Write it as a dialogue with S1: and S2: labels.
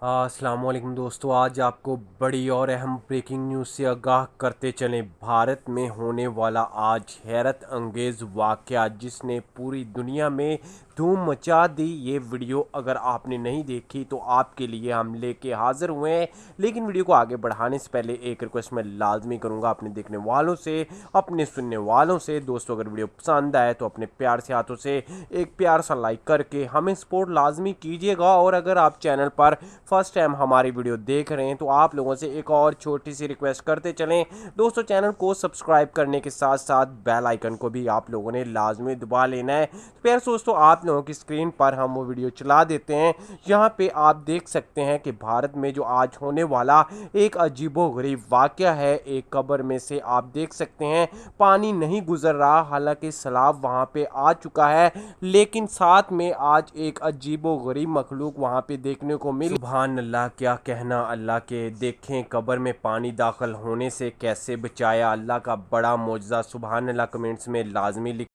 S1: अस्सलाम वालेकुम दोस्तों, आज आपको बड़ी और अहम ब्रेकिंग न्यूज़ से आगाह करते चलें। भारत में होने वाला आज हैरत अंगेज़ वाक़या जिसने पूरी दुनिया में धूम मचा दी। ये वीडियो अगर आपने नहीं देखी तो आपके लिए हम लेके हाज़िर हुए हैं। लेकिन वीडियो को आगे बढ़ाने से पहले एक रिक्वेस्ट मैं लाजमी करूँगा अपने देखने वालों से, अपने सुनने वालों से। दोस्तों, अगर वीडियो पसंद आए तो अपने प्यार से हाथों से एक प्यार सा लाइक करके हमें सपोर्ट लाजमी कीजिएगा। और अगर आप चैनल पर फर्स्ट टाइम हमारी वीडियो देख रहे हैं तो आप लोगों से एक और छोटी सी रिक्वेस्ट करते चलें दोस्तों, चैनल को सब्सक्राइब करने के साथ साथ बेल आइकन को भी आप लोगों ने लाजमी दबा लेना है। तो प्यारे दोस्तों, आप लोगों की स्क्रीन पर हम वो वीडियो चला देते हैं। यहाँ पे आप देख सकते हैं कि भारत में जो आज होने वाला एक अजीबोगरीब वाक़या है। एक कब्र में से आप देख सकते हैं पानी नहीं गुजर रहा, हालांकि सैलाब वहाँ पे आ चुका है, लेकिन साथ में आज एक अजीबोगरीब मखलूक वहाँ पे देखने को मिली। सुभान अल्लाह, क्या कहना अल्लाह के। देखें कब्र में पानी दाखिल होने से कैसे बचाया, अल्लाह का बड़ा मौजज़ा। सुभान अल्लाह कमेंट्स में लाजमी लिख